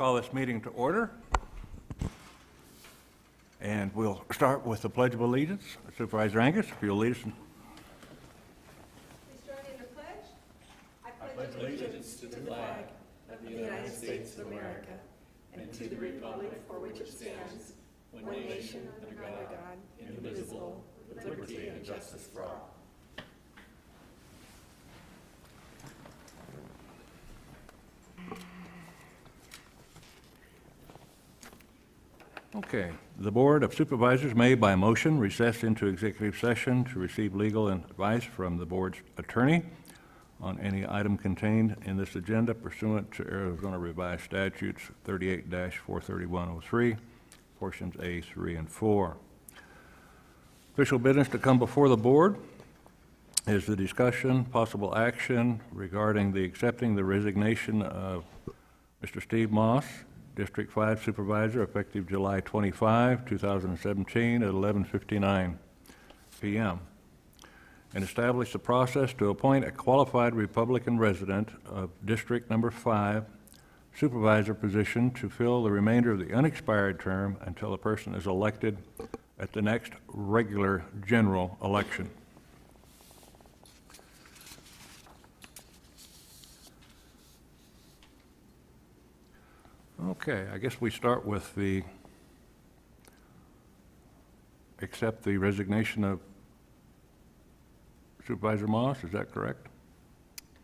call this meeting to order. And we'll start with the Pledge of Allegiance. Supervisor Angius, if you'll lead us. Please join me in the pledge. I pledge allegiance to the flag of the United States of America and to the republic for which it stands, one nation under God, indivisible, with liberty and justice for all. Okay. The Board of Supervisors may, by motion, recess into executive session to receive legal advice from the Board's attorney on any item contained in this agenda pursuant to Arizona Revised Statutes 38-43103, portions A, 3, and 4. Official business to come before the Board is the discussion, possible action regarding the accepting the resignation of Mr. Steve Moss, District 5 Supervisor, effective July 25, 2017 at 11:59 p.m. and establish the process to appoint a qualified Republican resident of District Number 5 Supervisor position to fill the remainder of the unexpired term until the person is elected at the next regular general election. Okay, I guess we start with accept the resignation of Supervisor Moss, is that correct?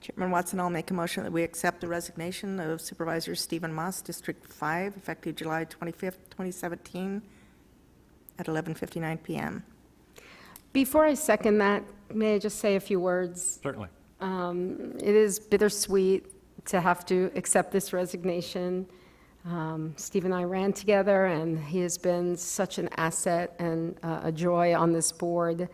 Chairman Watson, I'll make a motion that we accept the resignation of Supervisor Stephen Moss, District 5, effective July 25th, 2017, at 11:59 p.m. Before I second that, may I just say a few words? Certainly. It is bittersweet to have to accept this resignation. Steve and I ran together, and he has been such an asset and a joy on this board,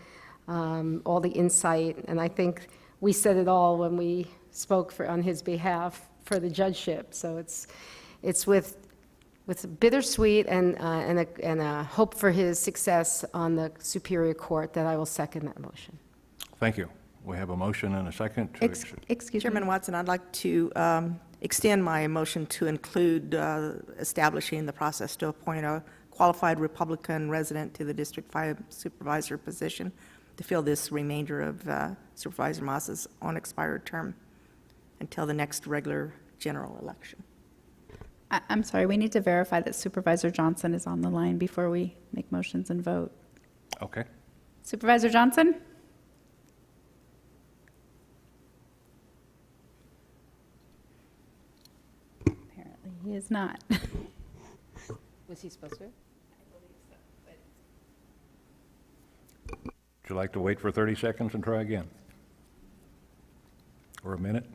all the insight, and I think we said it all when we spoke on his behalf for the judgeship. So it's with bittersweet and a hope for his success on the Superior Court that I will second that motion. Thank you. We have a motion and a second to Excuse me. Chairman Watson, I'd like to extend my motion to include establishing the process to appoint a qualified Republican resident to the District 5 Supervisor position to fill this remainder of Supervisor Moss's unexpired term until the next regular general election. I'm sorry, we need to verify that Supervisor Johnson is on the line before we make motions and vote. Okay. Supervisor Johnson? Apparently he is not. Was he supposed to? Would you like to wait for 30 seconds and try again? Or a minute?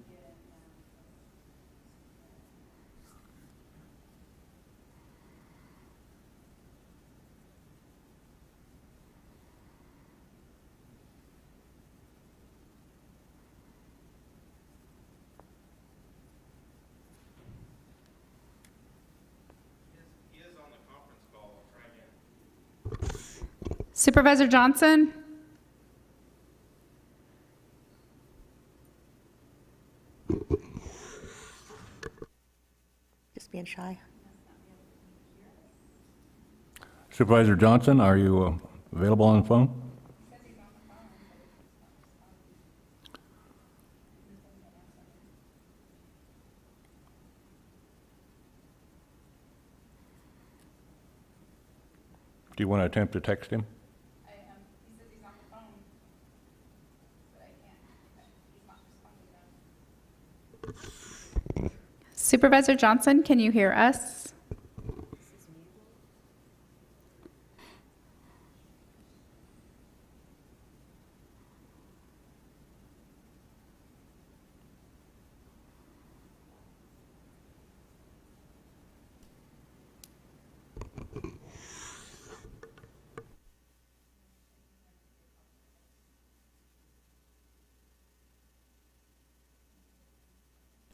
Supervisor Johnson? Just being shy. Supervisor Johnson, are you available on the phone? Do you want to attempt to text him? He says he's on the phone, but I can't. He's not responding now. Supervisor Johnson, can you hear us?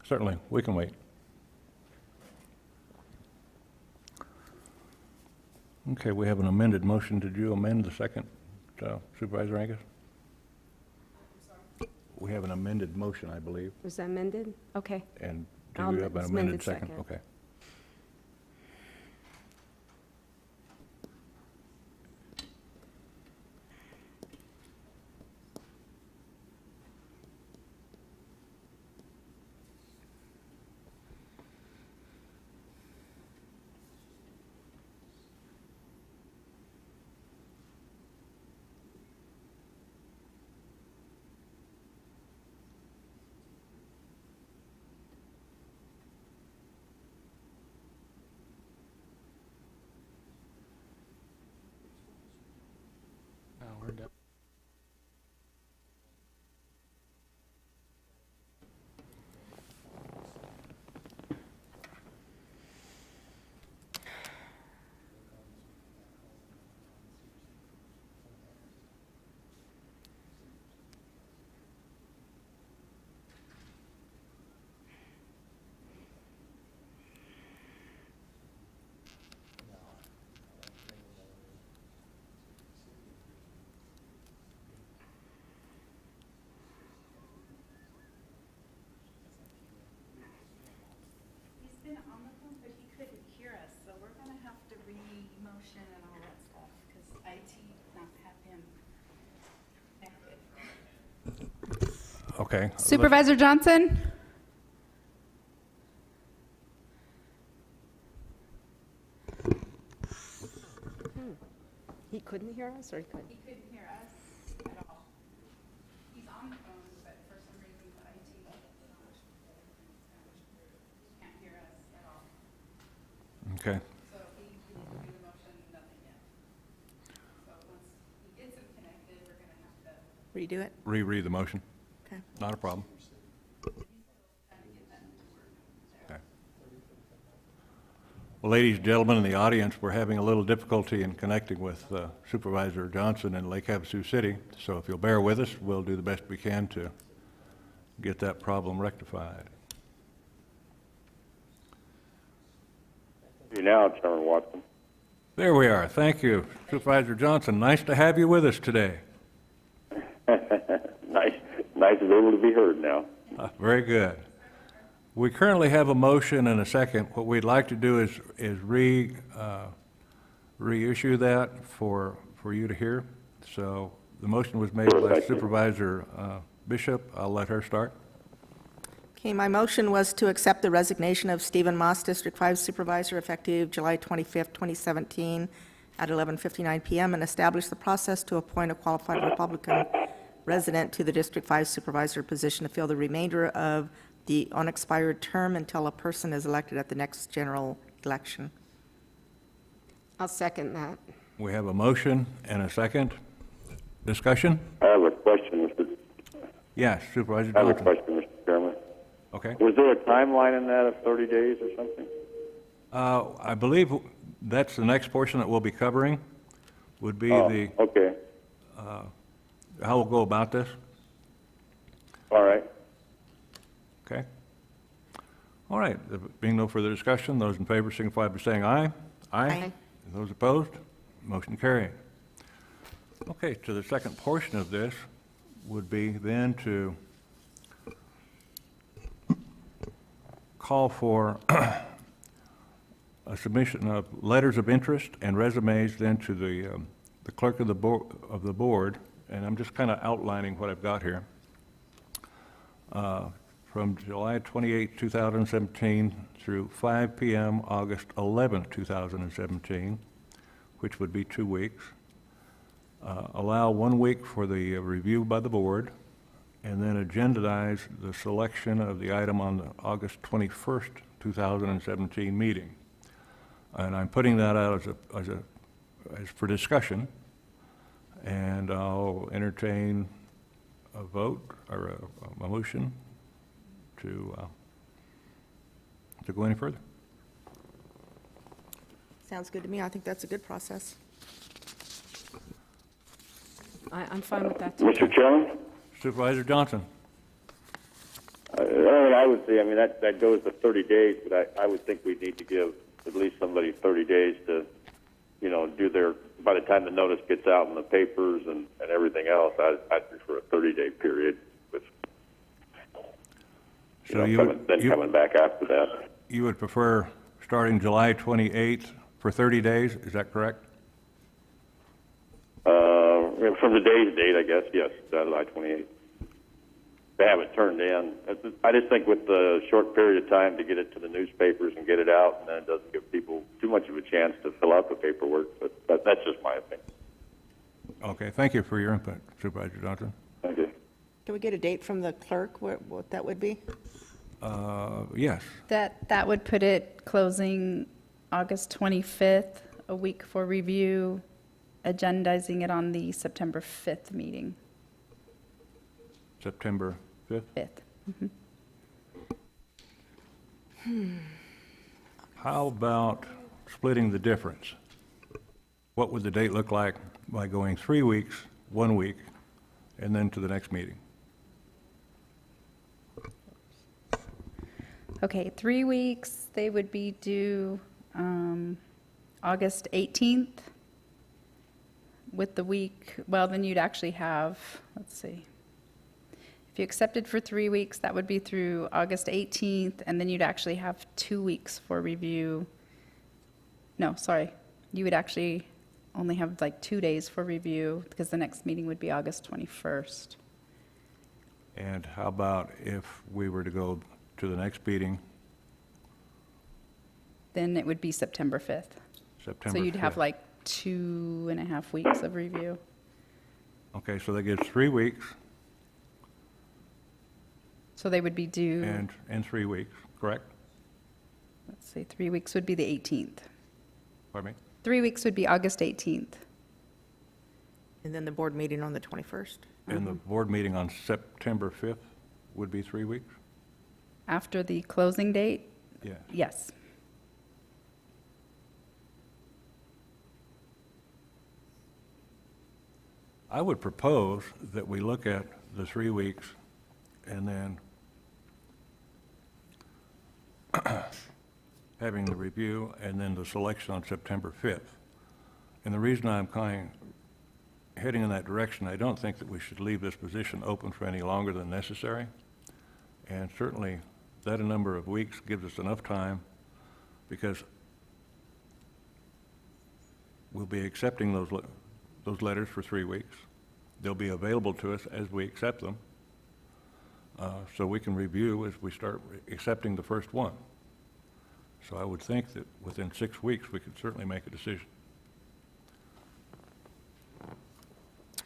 Certainly, we can wait. Okay, we have an amended motion. Did you amend the second, Supervisor Angus? We have an amended motion, I believe. Was that amended? Okay. And do I'll you have an amend amended it second? second. Okay. He's been on the phone, but he couldn't hear us, so we're gonna have to re-motion and all that stuff, because IT not have him connected. Okay. Supervisor Johnson? He couldn't hear us, or he could? He couldn't hear us at all. He's on the phone, but for some reason the IT can't hear us at all. Okay. So he didn't do the motion, nothing yet. So once he gets him connected, we're gonna have to Redo it? Reread the motion. Okay. Not a problem. kind of get that to work. Okay. Well, ladies and gentlemen in the audience, we're having a little difficulty in connecting with Supervisor Johnson in Lake Havasu City, so if you'll bear with us, we'll do the best we can to get that problem rectified. You now, Chairman Watson. There we are. Thank you, Supervisor Johnson. Nice to have you with us today. Nice to be able to be heard now. Very good. We currently have a motion and a second. What we'd like to do is reissue that for you to hear. So the motion was made by Supervisor Bishop. I'll let her start. Okay, my motion was to accept the resignation of Stephen Moss, District 5 Supervisor, effective July 25th, 2017, at 11:59 p.m., and establish the process to appoint a qualified Republican resident to the District 5 Supervisor position to fill the remainder of the unexpired term until a person is elected at the next general election. I'll second that. We have a motion and a second. Discussion? I have a question, Yes, Supervisor I have a Johnson. question, Mr. Chairman. Okay. Was there a timeline in that of 30 days or something? I believe that's the next portion that we'll be covering, would be the, Okay, how we'll go about this. all right. Okay? All right, there being no further discussion, those in favor signify by saying aye. Aye. Those opposed, motion carried. Okay, to the second portion of this would be then to call for a submission of letters of interest and resumes then to the clerk of the board, and I'm just kind of outlining what I've got here. From July 28, 2017 through 5 p.m. August 11, 2017, which would be 2 weeks. Allow 1 week for the review by the board, and then agendize the selection of the item on the August 21st, 2017 meeting. And I'm putting that out as for discussion, and I'll entertain a vote or a motion to go any further. Sounds good to me. I think that's a good process. I'm fine with that, too. Mr. Chairman? Supervisor Johnson. I would say, that goes to 30 days, but I would think we need to give at least somebody 30 days to, do their, by the time the notice gets out in the papers and everything else, I'd prefer a 30-day period with, So you coming back after that. you would prefer starting July 28th for 30 days, is that correct? From the day's date, I guess, yes, July 28th. They have it turned in. I just think with the short period of time to get it to the newspapers and get it out, and then it doesn't give people too much of a chance to fill out the paperwork, but that's just my opinion. Okay, thank you for your input, Supervisor Johnson. Thank you. Can we get a date from the clerk, what that would be? Yes, That would put it closing August 25th, a week for review, agendizing it on the September 5th meeting. September 5th? 5th. How about splitting the difference? What would the date look like by going 3 weeks, 1 week, and then to the next meeting? Okay, 3 weeks, they would be due August 18th with the week, well, then you'd actually have, let's see. If you accepted for 3 weeks, that would be through August 18th, and then you'd actually have 2 weeks for review. No, sorry, you would actually only have like 2 days for review because the next meeting would be August 21st. And how about if we were to go to the next meeting, Then it would be September 5th. September So you'd have 5th? like 2.5 weeks of review. Okay, so that gives 3 weeks So they would be due, and 3 weeks, correct? let's say 3 weeks would be the 18th. Pardon me? 3 weeks would be August 18th. And then the board meeting on the 21st. And the board meeting on September 5th would be 3 weeks? After the closing date, Yeah. yes. I would propose that we look at the 3 weeks and then having the review and then the selection on September 5th. And the reason I'm heading in that direction, I don't think that we should leave this position open for any longer than necessary. And certainly, that a number of weeks gives us enough time, because we'll be accepting those letters for 3 weeks. They'll be available to us as we accept them, so we can review as we start accepting the first one. So I would think that within 6 weeks, we could certainly make a decision.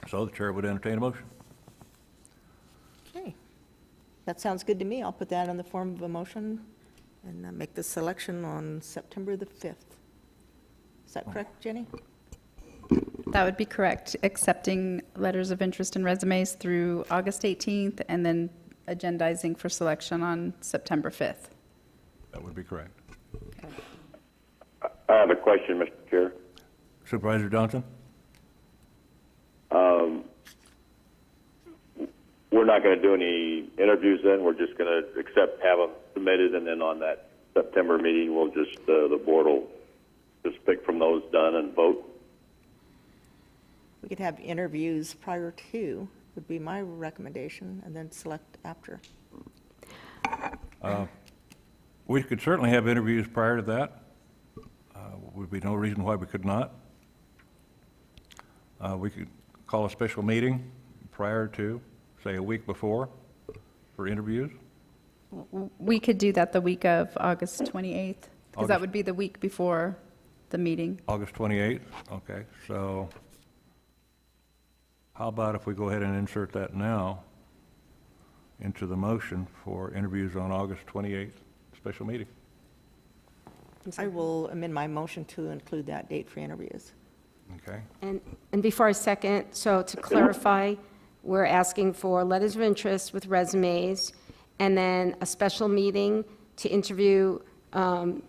So the chair would entertain a motion. Okay. That sounds good to me. I'll put that in the form of a motion and make the selection on September the 5th. Is that correct, Jenny? That would be correct, accepting letters of interest and resumes through August 18th and then agendizing for selection on September 5th. That would be correct. I have a question, Mr. Chair. Supervisor Johnson? We're not going to do any interviews then. We're just going to have them submitted, and then on that September meeting, we'll just, the board will just pick from those done and vote. We could have interviews prior to, would be my recommendation, and then select after. We could certainly have interviews prior to that. Would be no reason why we could not. We could call a special meeting prior to, say, a week before for interviews. We could do that the week of August 28th, because that August- would be the week before the meeting. August 28th, okay, so how about if we go ahead and insert that now into the motion for interviews on August 28th, special meeting? I will amend my motion to include that date for interviews. Okay, And before I second, so to clarify, we're asking for letters of interest with resumes, and then a special meeting to interview the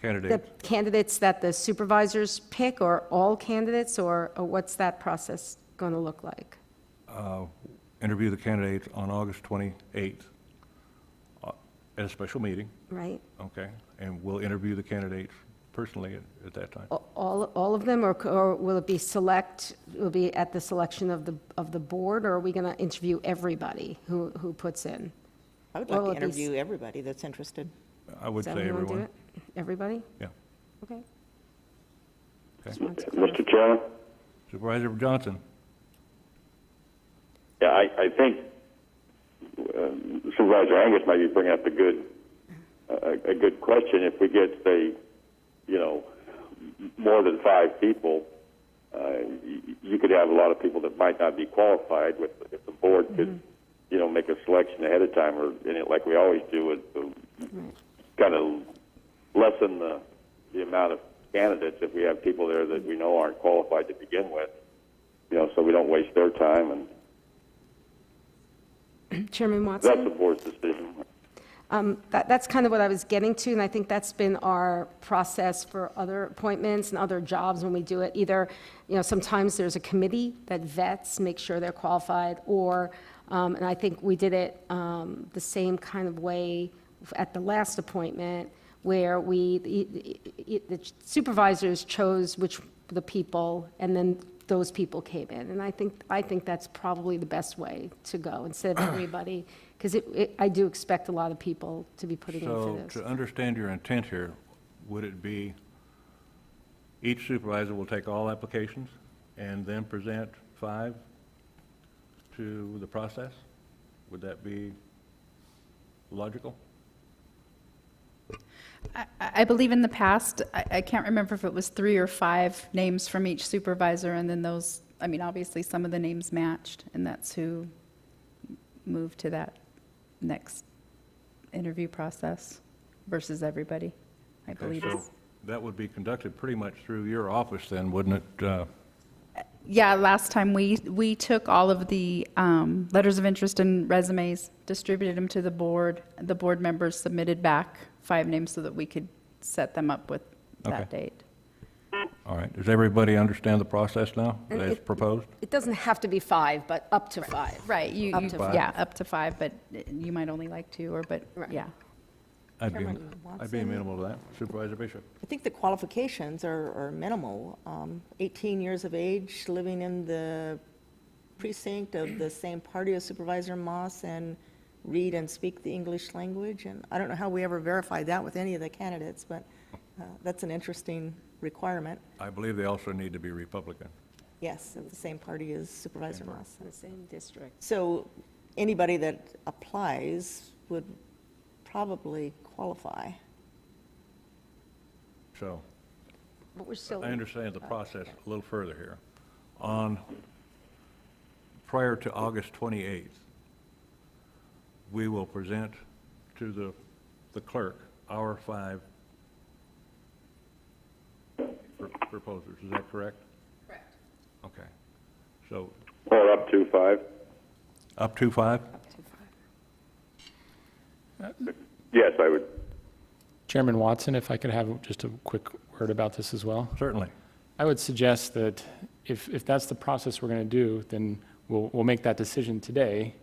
candidates. candidates that the supervisors pick, or all candidates, or what's that process going to look like? Interview the candidates on August 28th at a special meeting, Right? okay? And we'll interview the candidates personally at that time. All of them, or will it be will be at the selection of the board, or are we going to interview everybody who puts in? I would Or like will to it be interview everybody that's interested. I would Is that say how you wanna do everyone. it? Everybody? Yeah. Okay. Okay. Just wanted to clarify. Mr. Chairman? Supervisor Johnson? Yeah, I think Supervisor Angius might be bringing up a good question. If we get, say, more than 5 people, you could have a lot of people that might not be qualified. If the board could, make a selection ahead of time, or like we always do, kind of lessen the amount of candidates if we have people there that we know aren't qualified to begin with, so we don't waste their time, and Chairman that's the Watson? board's decision. That's kind of what I was getting to, and I think that's been our process for other appointments and other jobs when we do it. Either, sometimes there's a committee that vets, make sure they're qualified, or, and I think we did it the same kind of way at the last appointment, where the supervisors chose the people, and then those people came in. And I think that's probably the best way to go, instead of everybody, because I do expect a lot of people to be putting in for So this. to understand your intent here, would it be each supervisor will take all applications and then present 5 to the process? Would that be logical? I believe in the past, I can't remember if it was 3 or 5 names from each supervisor, and then those, obviously, some of the names matched, and that's who moved to that next interview process versus everybody, I Okay, believe. so that would be conducted pretty much through your office then, wouldn't it? Yeah, last time we took all of the letters of interest and resumes, distributed them to the board. The board members submitted back 5 names so that we could set them up with that Okay. date. All right, does everybody understand the process now, And as proposed? It doesn't have to be 5, but up to 5. Right, Up to 5. yeah, up to 5, but you might only like 2, Right. yeah. I'd be Chairman Watson? amenable to that. Supervisor Bishop? I think the qualifications are minimal. 18 years of age, living in the precinct of the same party as Supervisor Moss, and read and speak the English language. And I don't know how we ever verified that with any of the candidates, but that's an interesting requirement. I believe they also need to be Republican. Yes, of the same party as Supervisor Moss. In the same district. So anybody that applies would probably qualify. So But we're still. I understand the process a little further here. Prior to August 28th, we will present to the clerk our 5 proposers. Is that correct? Correct. Okay. So Or up to 5. up to 5? Yes, I would. Chairman Watson, if I could have just a quick word about this as well. Certainly. I would suggest that if that's the process we're going to do, then we'll make that decision today,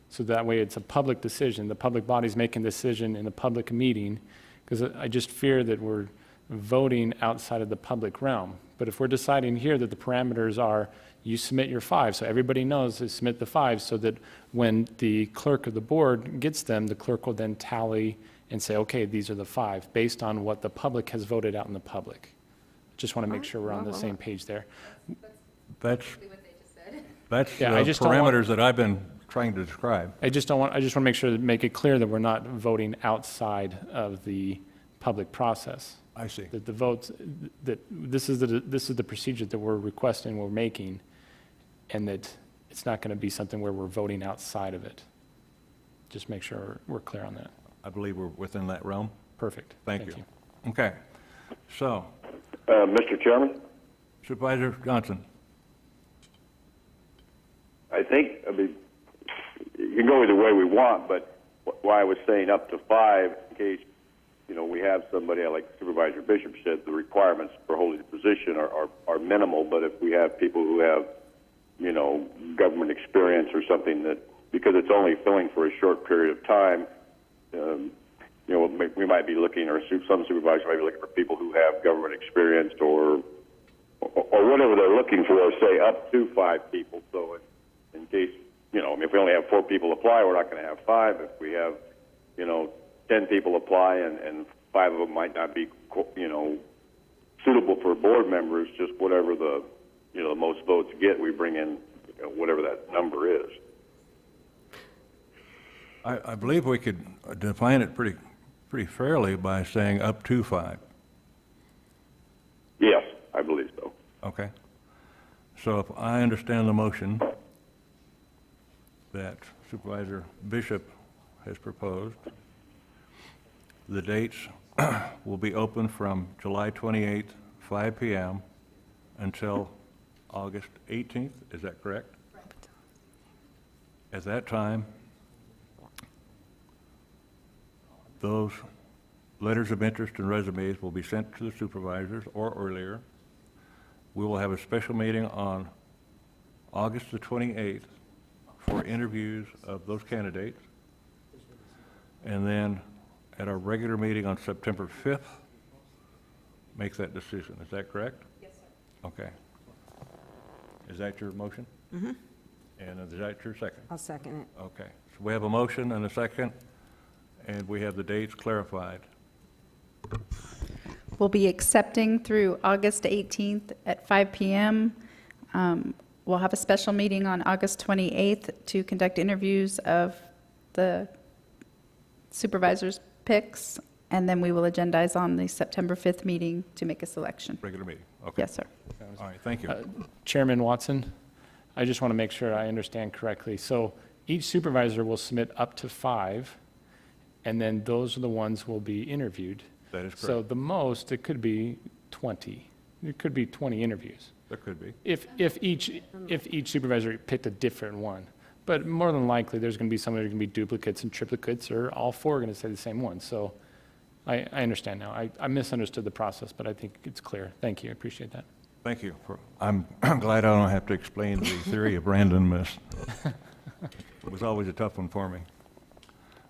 so that way it's a public decision. The public body's making a decision in a public meeting, because I just fear that we're voting outside of the public realm. But if we're deciding here that the parameters are, you submit your 5, so everybody knows to submit the 5, so that when the clerk of the board gets them, the clerk will then tally and say, okay, these are the 5, based on what the public has voted out in the public. Just want to make sure we're on the same page there. That's, What they just said. that's the Yeah, I just don't want- parameters that I've been trying to describe. I just want to make sure, make it clear that we're not voting outside of the public process. I see. That the votes, that this is the procedure that we're requesting, we're making, and that it's not going to be something where we're voting outside of it. Just make sure we're clear on that. I believe we're within that realm. Perfect. Thank you. Okay. So, Mr. Chairman, Supervisor Johnson. I think, you can go either way we want, but why I was saying up to 5, in case, we have somebody, like Supervisor Bishop said, the requirements for holding the position are minimal, but if we have people who have, government experience or something that, because it's only filling for a short period of time, we might be looking, or some supervisors might be looking for people who have government experience or whatever they're looking for, say up to 5 people. So in case, if we only have 4 people apply, we're not going to have 5. If we have, 10 people apply and 5 of them might not be, suitable for board members, just whatever the most votes get, we bring in, whatever that number is. I believe we could define it pretty fairly by saying up to 5. Yes, I believe so. Okay. So if I understand the motion that Supervisor Bishop has proposed, the dates will be open from July 28th 5 PM, until August 18th, is that correct? At that time, those letters of interest and resumes will be sent to the supervisors or earlier. We will have a special meeting on August the 28th for interviews of those candidates. And then at our regular meeting on September 5th, make that decision. Is that correct? Yes, sir. Okay. Is that your motion? Mm-hmm. And is that your second? I'll second it. Okay. So we have a motion and a second, and we have the dates clarified. We'll be accepting through August 18th at 5 PM. We'll have a special meeting on August 28th to conduct interviews of the supervisors' picks, and then we will agendize on the September 5th meeting to make a selection. Regular meeting. Okay. Yes, sir. All right, thank you. Chairman Watson, I just want to make sure I understand correctly. So each supervisor will submit up to 5, and then those are the ones who will be interviewed. That is So correct. the most, it could be 20. It could be 20 interviews. There could be. If each supervisor picked a different one. But more than likely, there's going to be some that are going to be duplicates and triplicates, or all 4 are going to say the same one. So I understand now. I misunderstood the process, but I think it's clear. Thank you. I appreciate that. Thank you. I'm glad I don't have to explain the theory of randomness. It was always a tough one for me.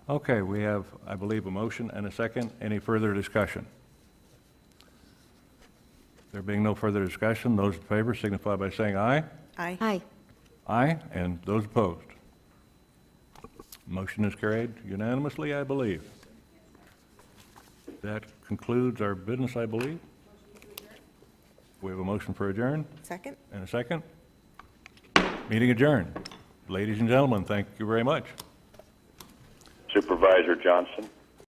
Okay, we have, I believe, a motion and a second. Any further discussion? There being no further discussion, those in favor signify by saying aye. Aye. Aye. Aye, and those opposed. Motion is carried unanimously, I believe. That concludes our business, I believe. We have a motion for adjourn Second? and a second. Meeting adjourned. Ladies and gentlemen, thank you very much. Supervisor Johnson?